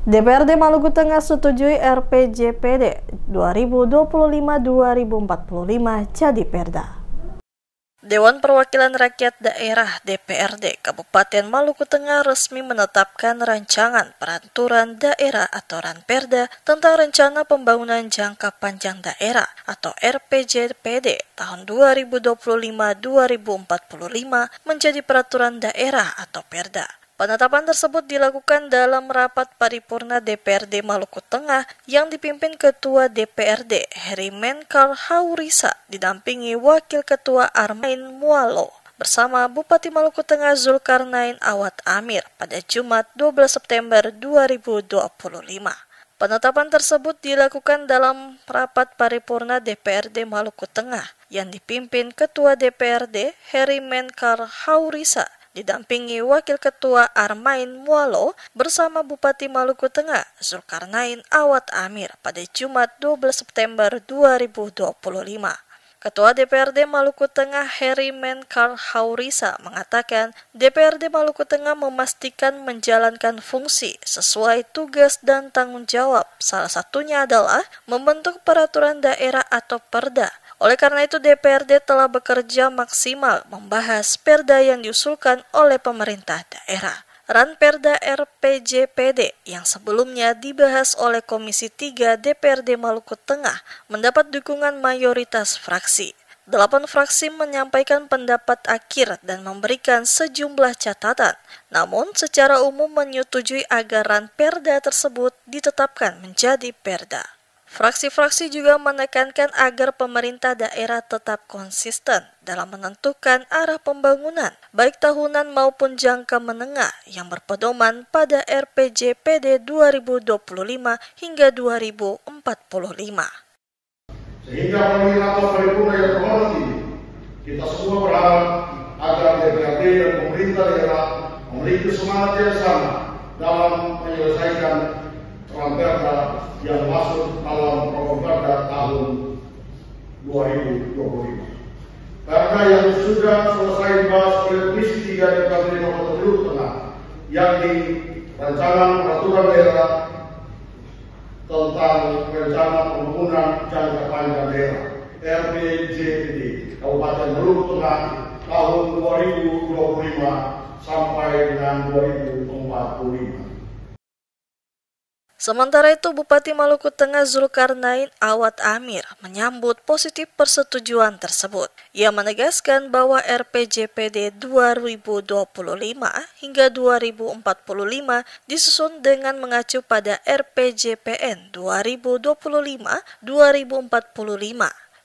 DPRD Maluku Tengah setujui RPJPD 2025-2045 jadi Perda. Dewan Perwakilan Rakyat Daerah DPRD Kabupaten Maluku Tengah resmi menetapkan rancangan peraturan daerah atau Ranperda tentang rencana pembangunan jangka panjang daerah atau RPJPD tahun 2025-2045 menjadi peraturan daerah atau Perda. Penetapan tersebut dilakukan dalam rapat paripurna DPRD Maluku Tengah yang dipimpin Ketua DPRD Heri Menkar Haurisa didampingi Wakil Ketua Armain Mualo bersama Bupati Maluku Tengah Zulkarnain Awad Amir pada Jumat 12 September 2025. Penetapan tersebut dilakukan dalam rapat paripurna DPRD Maluku Tengah yang dipimpin Ketua DPRD Heri Menkar Haurisa didampingi Wakil Ketua Armain Mualo bersama Bupati Maluku Tengah Zulkarnain Awad Amir pada Jumat 12 September 2025. Ketua DPRD Maluku Tengah Heri Menkar Haurisa mengatakan DPRD Maluku Tengah memastikan menjalankan fungsi sesuai tugas dan tanggung jawab. Salah satunya adalah membentuk peraturan daerah atau Perda. Oleh karena itu DPRD telah bekerja maksimal membahas Perda yang diusulkan oleh pemerintah daerah. Ranperda RPJPD yang sebelumnya dibahas oleh Komisi 3 DPRD Maluku Tengah mendapat dukungan mayoritas fraksi. 8 fraksi menyampaikan pendapat akhir dan memberikan sejumlah catatan. Namun secara umum menyetujui agar Ranperda tersebut ditetapkan menjadi Perda. Fraksi-fraksi juga menekankan agar pemerintah daerah tetap konsisten dalam menentukan arah pembangunan, baik tahunan maupun jangka menengah yang berpedoman pada RPJPD 2025 hingga 2045. Sehingga melalui rapat paripurna yang terhormat ini, kita semua berharap agar DPRD dan pemerintah daerah memiliki semangat yang sama dalam menyelesaikan Ranperda yang masuk dalam program Perda tahun 2025. Perda yang sudah selesai dibahas oleh Komisi 3 DPRD Maluku Tengah yang di rancangan peraturan daerah tentang rencana pembangunan jangka panjang daerah RPJPD Kabupaten Maluku Tengah tahun 2025 sampai dengan 2045. Sementara itu, Bupati Maluku Tengah Zulkarnain Awad Amir menyambut positif persetujuan tersebut. Ia menegaskan bahwa RPJPD 2025 hingga 2045 disusun dengan mengacu pada RPJPN 2025-2045,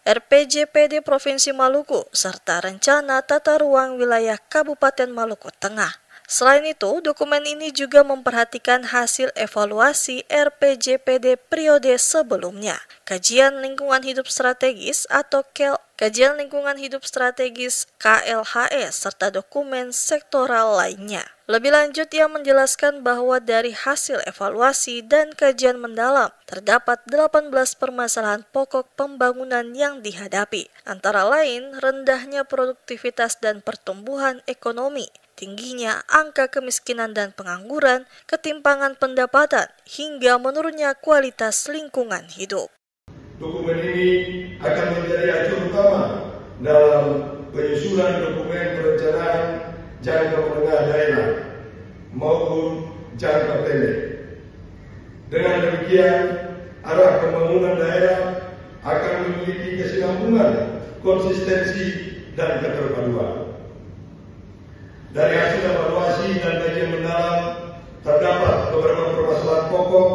RPJPD Provinsi Maluku, serta Rencana Tata Ruang Wilayah Kabupaten Maluku Tengah. Selain itu, dokumen ini juga memperhatikan hasil evaluasi RPJPD periode sebelumnya, Kajian Lingkungan Hidup Strategis atau Kajian Lingkungan Hidup Strategis KLHS, serta dokumen sektoral lainnya. Lebih lanjut, ia menjelaskan bahwa dari hasil evaluasi dan kajian mendalam, terdapat 18 permasalahan pokok pembangunan yang dihadapi, antara lain rendahnya produktivitas dan pertumbuhan ekonomi, tingginya angka kemiskinan dan pengangguran, ketimpangan pendapatan, hingga menurunnya kualitas lingkungan hidup. Dokumen ini akan menjadi acuan utama dalam penyusunan dokumen perencanaan jangka menengah daerah maupun jangka pendek. Dengan demikian, arah pembangunan daerah akan memiliki kesinambungan, konsistensi, dan keterpaduan. Dari hasil evaluasi dan kajian mendalam, terdapat beberapa permasalahan pokok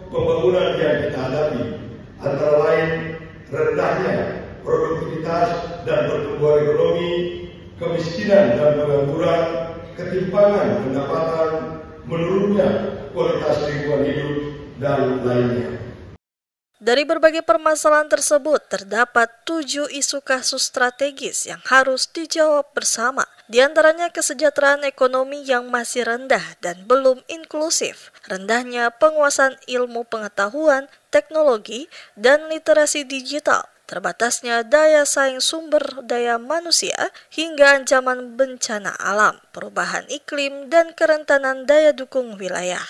pembangunan yang kita hadapi, antara lain rendahnya produktivitas dan pertumbuhan ekonomi, kemiskinan dan pengangguran, ketimpangan pendapatan, menurunnya kualitas lingkungan hidup, dan lainnya. Dari berbagai permasalahan tersebut, terdapat 7 isu kasus strategis yang harus dijawab bersama. Di antaranya kesejahteraan ekonomi yang masih rendah dan belum inklusif, rendahnya penguasaan ilmu pengetahuan, teknologi, dan literasi digital, terbatasnya daya saing sumber daya manusia, hingga ancaman bencana alam, perubahan iklim, dan kerentanan daya dukung wilayah.